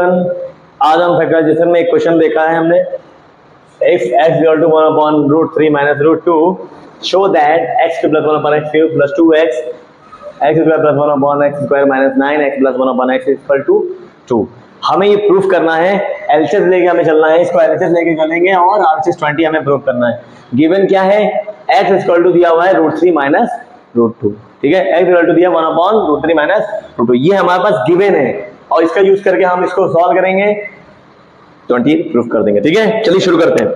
Children, आज हम factorisation में एक क्वेश्चन देखा है हमने, if x equal to 1 upon root 3 minus root 2, show that x cube plus 1 upon x cube plus 2x, x square plus 1 upon x square minus 9x plus 1 upon x equal to 2। हमें ये proof करना है, LCS लेके हमें चलना है, इसको LCS लेके चलेंगे और आरसीएस 20 हमें प्रूफ करना है। गिवन क्या है, x इक्वल टू दिया हुआ है रूट 3 माइनस रूट 2, ठीक है, x इक्वल टू दिया 1 अपॉन रूट 3 माइनस रूट 2, ये हमारे पास गिवन है और इसका यूज करके हम इसको सॉल्व करेंगे, 20 प्रूफ कर देंगे। ठीक है, चलिए शुरू करते हैं।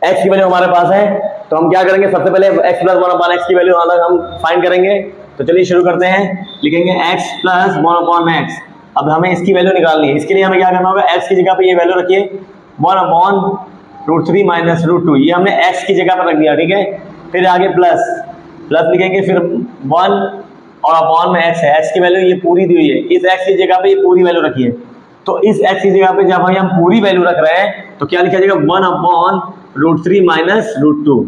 x की वैल्यू हमारे पास है तो हम क्या करेंगे, सबसे पहले x प्लस 1 अपॉन x की वैल्यू हम फाइंड करेंगे। तो चलिए शुरू करते हैं, लिखेंगे x प्लस 1 अपॉन x। अब हमें इसकी वैल्यू निकालनी है, इसके लिए हमें क्या करना होगा, x की जगह पे ये वैल्यू रखिए 1 अपॉन रूट 3 माइनस रूट 2, ये हमने x की जगह पर रख दिया। ठीक है, फिर आगे प्लस लिखेंगे, फिर 1 और अपॉन में x है, x की वैल्यू ये पूरी दी हुई है, इस x की जगह पे ये पूरी वैल्यू रखिए। तो इस x की जगह पे जब हम पूरी वैल्यू रख रहे हैं तो क्या लिखा जाएगा, 1 अपॉन रूट 3 माइनस रूट 2।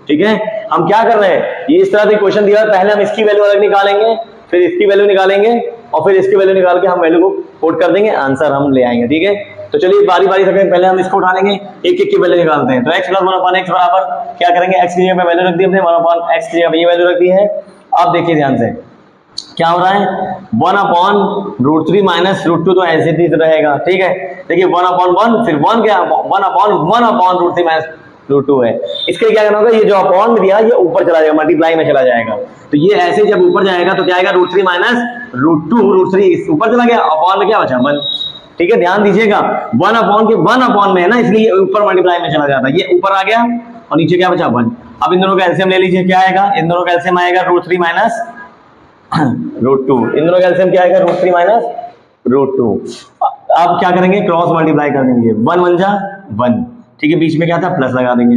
ठीक है, हम क्या कर रहे हैं, ये इस तरह से क्वेश्चन दिया है, पहले हम इसकी वैल्यू अलग निकालेंगे, फिर इसकी वैल्यू निकालेंगे और फिर इसकी वैल्यू निकाल के हम वैल्यू को पुट कर देंगे, आंसर हम ले आएंगे। ठीक है, तो चलिए बारी बारी से पहले हम इसको उठा लेंगे, एक एक की वैल्यू निकालते हैं। तो x प्लस 1 अपॉन x बराबर क्या करेंगे, x की जगह पे वैल्यू रख दी हमने, 1 अपॉन x की जगह पे ये वैल्यू रख दी है। अब देखिए ध्यान से क्या हो रहा है, 1 अपॉन रूट 3 माइनस रूट 2 तो ऐसे ही रहेगा। ठीक है, देखिए 1 अपॉन 1, फिर 1 क्या, 1 अपॉन रूट 3 माइनस रूट 2 है। इसके लिए क्या करना होगा, ये जो अपॉन में दिया ये ऊपर चला जाएगा, मल्टीप्लाई में चला जाएगा। तो ये ऐसे जब ऊपर जाएगा तो क्या आएगा, रूट 3 माइनस रूट 2, रूट 3 ऊपर चला गया, अपॉन में क्या बचा 1। ठीक है, ध्यान दीजिएगा, 1 अपॉन में है ना, इसलिए ऊपर मल्टीप्लाई में चला जाता है, ये ऊपर आ गया और नीचे क्या बचा 1। अब इन दोनों का एलसीएम ले लीजिए, क्या आएगा, इन दोनों का एलसीएम आएगा रूट 3 माइनस रूट 2, इन दोनों का एलसीएम क्या आएगा, रूट 3 माइनस रूट 2। अब क्या करेंगे, क्रॉस मल्टीप्लाई कर देंगे, 1 1 जा 1, ठीक है, बीच में क्या था प्लस लगा देंगे।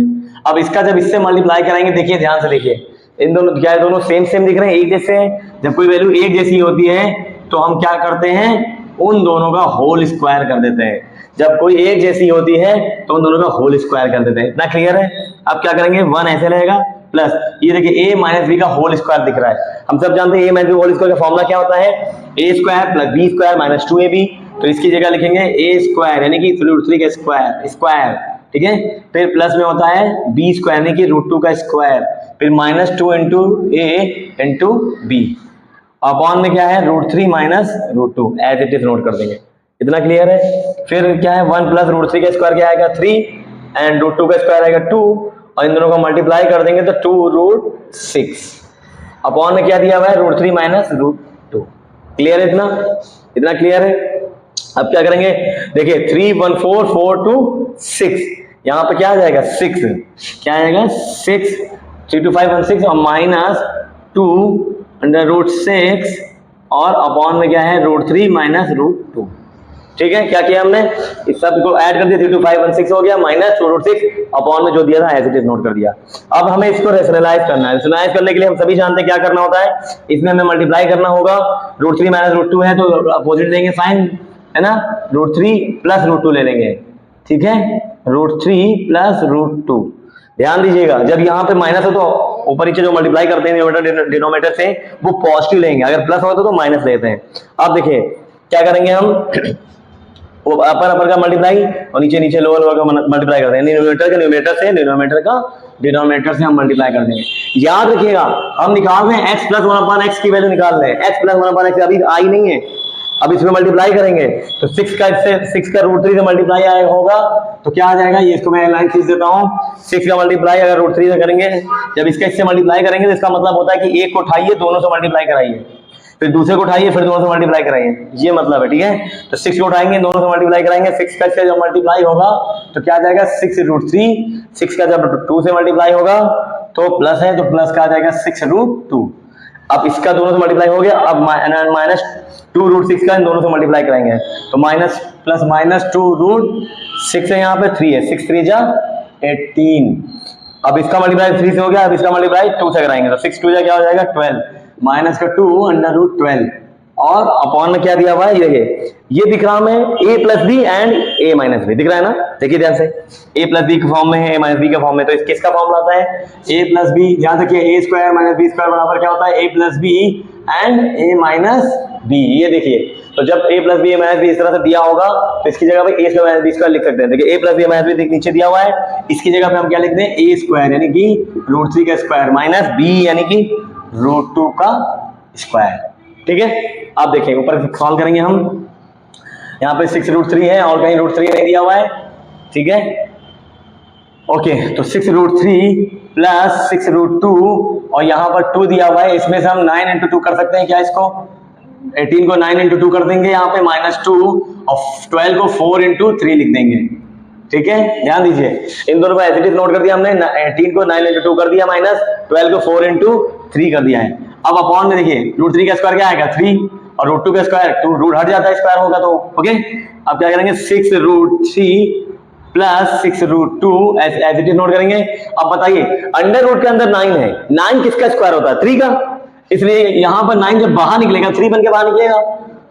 अब इसका जब इससे मल्टीप्लाई कराएंगे, देखिए ध्यान से देखिए, इन दोनों क्या है, दोनों सेम दिख रहे हैं, एक जैसे हैं। जब कोई वैल्यू एक जैसी होती है तो हम क्या करते हैं, उन दोनों का होल स्क्वायर कर देते हैं। जब कोई एक जैसी होती है तो उन दोनों का होल स्क्वायर कर देते हैं। इतना क्लियर है। अब क्या करेंगे, 1 ऐसे रहेगा प्लस ये देखिए a माइनस बी का होल स्क्वायर दिख रहा है। हम सब जानते हैं a minus B whole square का फॉर्मूला क्या होता है, a square plus B square minus 2ab। तो इसकी जगह लिखेंगे a स्क्वायर यानी कि रूट 3 का स्क्वायर, ठीक है, फिर प्लस में होता है b स्क्वायर यानी कि रूट 2 का स्क्वायर, फिर minus 2 into a into b, upon में क्या है root 3 minus root 2, as it is note कर देंगे। इतना क्लियर है। फिर क्या है, 1 प्लस रूट 3 का स्क्वायर क्या आएगा 3 एंड रूट 2 का स्क्वायर आएगा 2 और इन दोनों को मल्टीप्लाई कर देंगे तो 2 रूट 6, अपॉन में क्या दिया हुआ है रूट 3 माइनस रूट 2। क्लियर है, इतना क्लियर है। अब क्या करेंगे, देखिए 3 1 4 4 2 6, यहाँ पे क्या आ जाएगा 6, क्या आएगा 6, 3 2 5 1 6 और माइनस 2 अंडर रूट 6 और अपॉन में क्या है रूट 3 माइनस रूट 2। ठीक है, क्या किया हमने, इस सब को ऐड कर दिया, 3 2 5 1 6 हो गया, माइनस 2 रूट 6 अपॉन में जो दिया था एज इट इज नोट कर दिया। अब हमें इसको रेशनलाइज करना है। रेशनलाइज करने के लिए हम सभी जानते हैं क्या करना होता है, इसमें हमें मल्टीप्लाई करना होगा। रूट 3 माइनस रूट 2 है तो अपोजिट देंगे साइन, है ना, रूट 3 प्लस रूट 2 ले लेंगे। ठीक है, रूट 3 प्लस रूट 2। ध्यान दीजिएगा, जब यहाँ पे माइनस हो तो ऊपर नीचे जो मल्टीप्लाई करते हैं न्यूमरेटर डिनोमिनेटर से वो पॉजिटिव लेंगे, अगर प्लस होता तो माइनस लेते हैं। अब देखिए क्या करेंगे हम, वो अपर का मल्टीप्लाई और नीचे लोअर का मल्टीप्लाई करते हैं, न्यूमरेटर का डिनोमिनेटर से हम मल्टीप्लाई कर देंगे। याद रखिएगा हम निकाल रहे हैं x प्लस 1 अपॉन x की वैल्यू निकाल रहे हैं, x प्लस 1 अपॉन x अभी आई नहीं है, अब इसमें मल्टीप्लाई करेंगे तो 6 का रूट 3 से मल्टीप्लाई आएगा होगा तो क्या आ जाएगा, ये इसको मैं लाइन खींच देता हूँ, 6 का मल्टीप्लाई अगर रूट 3 से करेंगे, जब इसका इससे मल्टीप्लाई करेंगे तो इसका मतलब होता है कि एक को उठाइए दोनों से मल्टीप्लाई कराइए, फिर दूसरे को उठाइए फिर दोनों से मल्टीप्लाई कराइए, ये मतलब है। ठीक है, तो 6 को उठाएंगे दोनों से मल्टीप्लाई कराएंगे, 6 का इससे जब मल्टीप्लाई होगा तो क्या आ जाएगा 6 रूट 3, 6 का जब 2 से मल्टीप्लाई होगा तो प्लस है तो प्लस का आ जाएगा 6 रूट 2। अब इसका दोनों से मल्टीप्लाई हो गया, अब माइनस 2 रूट 6 का इन दोनों से मल्टीप्लाई कराएंगे तो माइनस प्लस माइनस 2 रूट 6 है, यहाँ पे 3 है, 6 3 जा 18। अब इसका मल्टीप्लाई 3 से हो गया, अब इसका मल्टीप्लाई 2 से कराएंगे तो 6 2 जा क्या हो जाएगा 12, माइनस का 2 अंडर रूट 12 और अपॉन में क्या दिया हुआ है, ये दिख रहा है a plus B and a minus B, दिख रहा है ना, देखिए ध्यान से, a प्लस बी के फॉर्म में है, a माइनस बी के फॉर्म में, तो इस किसका फॉर्म लाता है a प्लस बी, ध्यान रखिए a square minus B square बराबर क्या होता है a plus B and a minus B. ये देखिए, तो जब a plus B minus B इस तरह से दिया होगा तो इसकी जगह पे a square minus B square लिख सकते हैं। देखिए a plus B minus B नीचे दिया हुआ है, इसकी जगह पे हम क्या लिख दें, a स्क्वायर यानी कि √3 का स्क्वायर माइनस b यानी कि √2 का स्क्वायर। ठीक है, अब देखिए ऊपर सॉल्व करेंगे हम। यहाँ पे 6√3 है और कहीं √3 नहीं दिया हुआ है। ठीक है, ओके, तो 6√3 प्लस 6√2 और यहाँ पर 2 दिया हुआ है, इसमें से हम 9 इंटू 2 कर सकते हैं क्या, इसको 18 को 9 इंटू 2 कर देंगे यहाँ पे -2 और 12 को 4 इंटू 3 लिख देंगे। ठीक है, ध्यान दीजिए, इन दोनों को एज इट इज नोट कर दिया हमने, 18 को 9 इंटू 2 कर दिया माइनस 12 को 4 इंटू 3 कर दिया है। अब अपॉन में देखिए √3 का स्क्वायर क्या आएगा 3 और √2 का स्क्वायर 2, रूट हट जाता है स्क्वायर होगा तो। ओके, अब क्या करेंगे 6√3 plus 6√2 as it is note करेंगे। अब बताइए अंडर रूट के अंदर 9 है, 9 किसका स्क्वायर होता है 3 का, इसलिए यहां पर 9 जब बाहर निकलेगा 3 बन के बाहर निकलेगा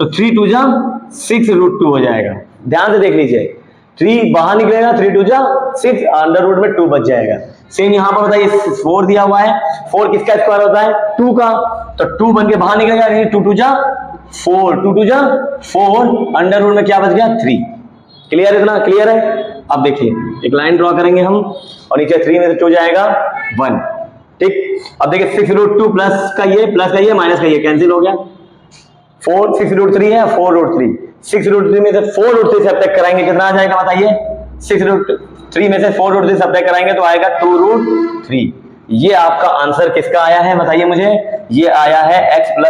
तो 3 2 जा 6√2 हो जाएगा। ध्यान से देख लीजिए, 3 बाहर निकलेगा 3 2 जा 6, अंडर रूट में 2 बच जाएगा। सेम यहां पर बताइए 4 दिया हुआ है, 4 किसका स्क्वायर होता है 2 का, तो 2 बन के बाहर निकलेगा, 2 2 जा 4, 2 2 जा 4, अंडर रूट में क्या बच गया 3। क्लियर, इतना क्लियर है। अब देखिए एक लाइन ड्रॉ करेंगे हम और नीचे 3 में से 2 जाएगा 1। ठीक, अब देखिए 6√2 प्लस का ये माइनस का ये कैंसिल हो गया, 4 6√3 है 4√3, 6√3 में से 4√3 सब्ट्रैक्ट कराएंगे कितना आ जाएगा बताइए, 6√3 में से 4√3 सब्ट्रैक्ट कराएंगे तो आएगा 2√3। ये आपका आंसर किसका आया है बताइए मुझे, ये आया है x +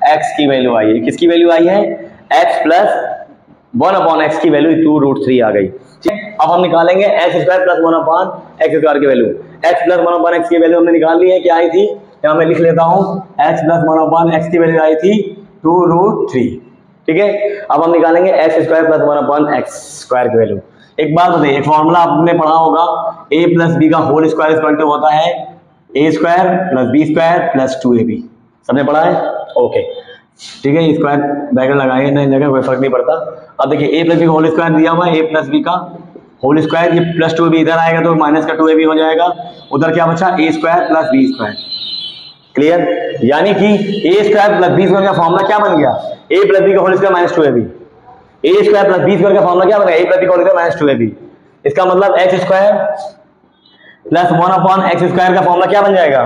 1/x की वैल्यू आई है। किसकी वैल्यू आई है, x + 1/x की वैल्यू 2√3 आ गई। ठीक, अब हम निकालेंगे x² + 1/x² की वैल्यू। x + 1/x की वैल्यू हमने निकाल ली है, क्या आई थी, यहाँ मैं लिख लेता हूँ, x + 1/x की वैल्यू आई थी 2√3। ठीक है, अब हम निकालेंगे x² + 1/x² की वैल्यू। एक बात बताइए, फॉर्मूला आपने पढ़ा होगा a + b का होल स्क्वायर इक्वल टू होता है a² + b² + 2ab। सबने पढ़ा है, ओके। ठीक है, स्क्वायर ब्रैकेट लगाए नहीं लगे कोई फर्क नहीं पड़ता। अब देखिए a + b का होल स्क्वायर दिया हुआ है, a + b का होल स्क्वायर, ये +2ab इधर आएगा तो माइनस का 2ab हो जाएगा, उधर क्या बचा a² + b²। क्लियर, यानी कि a² + b² का फॉर्मूला क्या बन गया, a + b का whole square -2ab, a² + b² का फॉर्मूला क्या बन गया, a + b का होल स्क्वायर -2ab। इसका मतलब x² + 1/x² का फॉर्मूला क्या बन जाएगा,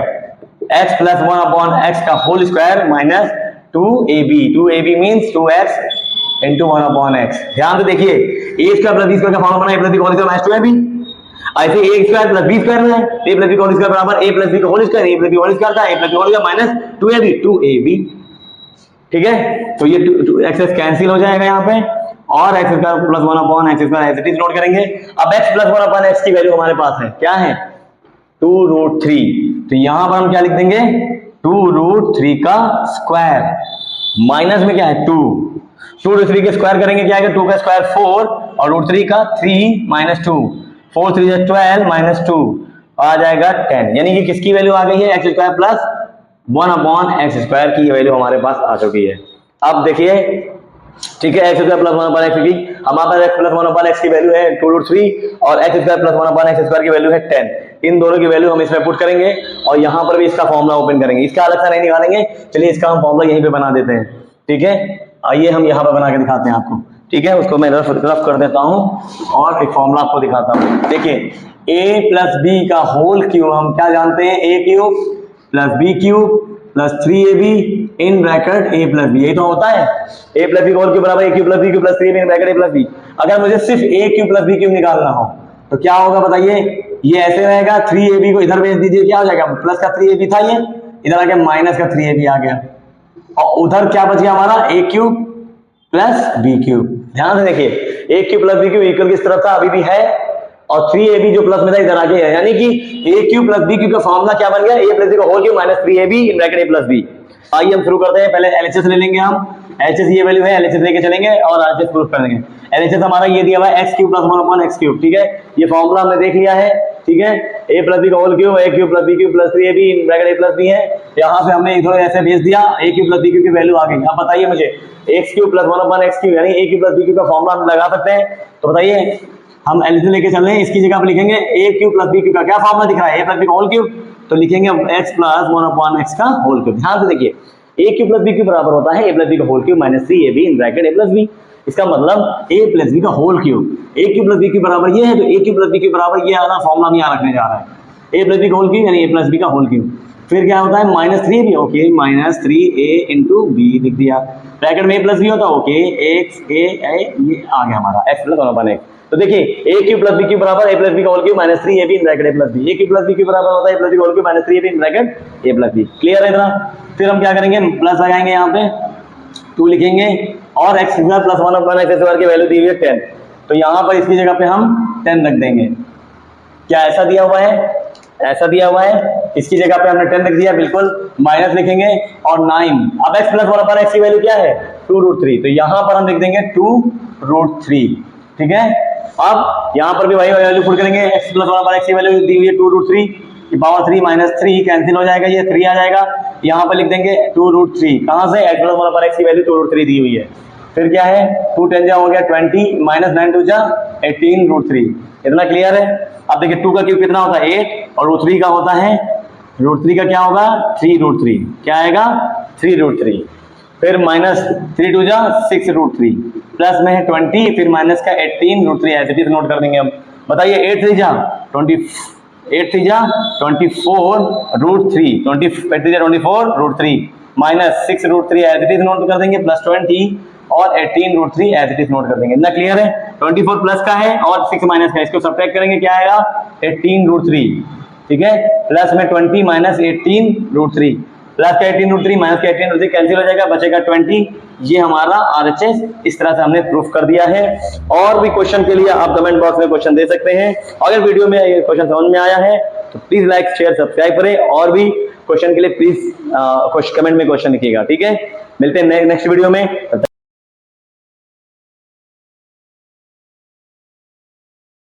x + 1/x का whole square minus 2ab means 2x × 1/x। ध्यान से देखिए, a² + b² का फॉर्मूला बना a + b का होल स्क्वायर -2ab, ऐसे a² + b² है, a + b का होल स्क्वायर बराबर a + b का होल स्क्वायर, a + b का होल स्क्वायर था, a + b का होल स्क्वायर -2ab। ठीक है, तो ये x कैंसिल हो जाएगा यहाँ पे और x² + 1/x² as it is note करेंगे। अब x + 1/x की वैल्यू हमारे पास है, क्या है 2√3, तो यहां पर हम क्या लिख देंगे 2√3 का स्क्वायर, माइनस में क्या है 2, 2√3 के स्क्वायर करेंगे क्या आएगा, 2 का स्क्वायर 4 और √3 का 3 - 2, 4 3 12 - 2 आ जाएगा 10। यानी कि किसकी वैल्यू आ गई है, x² + 1/x² की वैल्यू हमारे पास आ चुकी है। अब देखिए, ठीक है, x² + 1/x की हमारे पास x + 1/x की वैल्यू है 2√3 और x² + 1/x² की वैल्यू है 10। इन दोनों की वैल्यू हम इसमें पुट करेंगे और यहाँ पर भी इसका फॉर्मूला ओपन करेंगे, इसका अलग से नहीं निकालेंगे। चलिए इसका हम फॉर्मूला यहीं पे बना देते हैं। ठीक है, आइए हम यहाँ पर बना के दिखाते हैं आपको। ठीक है, उसको मैं रफ कर देता हूँ और एक फॉर्मूला आपको दिखाता हूँ। देखिए a + b का होल क्यूब हम क्या जानते हैं, a³ + b³ + 3ab in bracket a + b, यही तो होता है a + b का होल क्यूब बराबर a³ + b³ + 3ab in bracket a + b। अगर मुझे सिर्फ a³ + b³ निकालना हो तो क्या होगा बताइए, ये ऐसे रहेगा, 3ab को इधर भेज दीजिए, क्या हो जाएगा, प्लस का 3ab था, ये इधर आ गया माइनस का 3ab आ गया और उधर क्या बच गया हमारा a³ + b³। ध्यान से देखिए, a³ + b³ इक्वल किस तरफ था, अभी भी है, और 3ab जो प्लस में था इधर आगे है, यानी कि a³ + b³ का फॉर्मूला क्या बन गया, a + b का whole cube - 3ab in bracket a + b। आइए हम शुरू करते हैं, पहले LHS ले लेंगे हम, LHS ये वैल्यू है, LHS लेके चलेंगे और RHS प्रूफ कर देंगे। LHS हमारा ये दिया हुआ है x³ + 1/x³। ठीक है, ये फॉर्मूला हमने देख लिया है। ठीक है, a + b का whole cube a³ + b³ + 3ab in bracket a + b है, यहाँ से हमने इधर ऐसे भेज दिया, a³ + b³ की वैल्यू आ गई। अब बताइए मुझे x³ + 1/x³ यानी a³ + b³ का फॉर्मूला हम लगा सकते हैं, तो बताइए हम LHS लेके चल रहे हैं, इसकी जगह पर लिखेंगे a³ + b³ का क्या फॉर्मूला दिख रहा है, a + b का होल क्यूब, तो लिखेंगे x + 1/x का होल क्यूब। ध्यान से देखिए, A cube plus B cube बराबर होता है ए प्लस बी का whole cube minus 3ab in bracket A plus B. इसका मतलब ए प्लस बी का whole cube, A cube plus B cube बराबर ये है, तो A cube plus B cube बराबर ये वाला फॉर्मूला हम यहाँ रखने जा रहा है, ए प्लस बी का होल क्यूब यानी ए प्लस बी का होल क्यूब। फिर क्या होता है minus 3b, okay minus 3a into B लिख दिया, ब्रैकेट में ए प्लस बी होता है, ओके एक्स ए ये आ गया हमारा एक्स प्लस 1/x। तो देखिए A cube plus B cube बराबर ए प्लस बी का whole cube minus 3ab in bracket A plus B, A cube plus B cube बराबर होता है ए प्लस बी का whole cube minus 3ab in bracket A plus B. Clear है इतना? फिर हम क्या करेंगे, प्लस लगाएंगे यहाँ पे 2 लिखेंगे और x square plus 1/x square की वैल्यू दी हुई है 10, तो यहाँ पर इसकी जगह पे हम 10 रख देंगे। क्या ऐसा दिया हुआ है? ऐसा दिया हुआ है, इसकी जगह पे हमने 10 रख दिया, बिल्कुल माइनस लिखेंगे और 9। अब x प्लस 1/x की वैल्यू क्या है 2√3, तो यहाँ पर हम लिख देंगे 2√3। ठीक है, अब यहाँ पर भी वही वैल्यू पुट करेंगे, x प्लस 1/x की वैल्यू दी हुई है 2√3 की पावर 3 माइनस 3 कैंसिल हो जाएगा, ये 3 आ जाएगा, यहाँ पर लिख देंगे 2√3। कहाँ से? x प्लस 1/x की वैल्यू 2√3 दी हुई है। फिर क्या है 2 10 जा हो गया 20 माइनस 9 2 जा 18√3। इतना क्लियर है? अब देखिए 2 का क्यूब कितना होता है 8 और √3 का होता है √3 का क्या होगा 3√3, क्या आएगा 3√3। फिर माइनस 3 2 जा 6√3, प्लस में है 20, फिर माइनस का 18√3 ऐसे भी नोट कर देंगे हम। बताइए 8 3 जा 20, 8 3 जा 24√3, 8 3 जा 24√3 minus 6√3 as it is note कर देंगे, प्लस 20 और 18√3 एज इट इज नोट कर देंगे। इतना क्लियर है? 24 प्लस का है और 6 माइनस का, इसको सब्ट्रैक्ट करेंगे क्या आएगा 18√3। ठीक है, प्लस में 20 माइनस 18√3, प्लस का 18√3 माइनस का 18√3 कैंसिल हो जाएगा, बचेगा 20। ये हमारा RHS इस तरह से हमने प्रूफ कर दिया है। और भी क्वेश्चन के लिए आप कमेंट बॉक्स में क्वेश्चन दे सकते हैं। अगर वीडियो में ये क्वेश्चन समझ में आया है तो प्लीज लाइक शेयर सब्सक्राइब करें, और भी क्वेश्चन के लिए प्लीज कमेंट में क्वेश्चन लिखिएगा। ठीक है, मिलते हैं नेक्स्ट वीडियो में।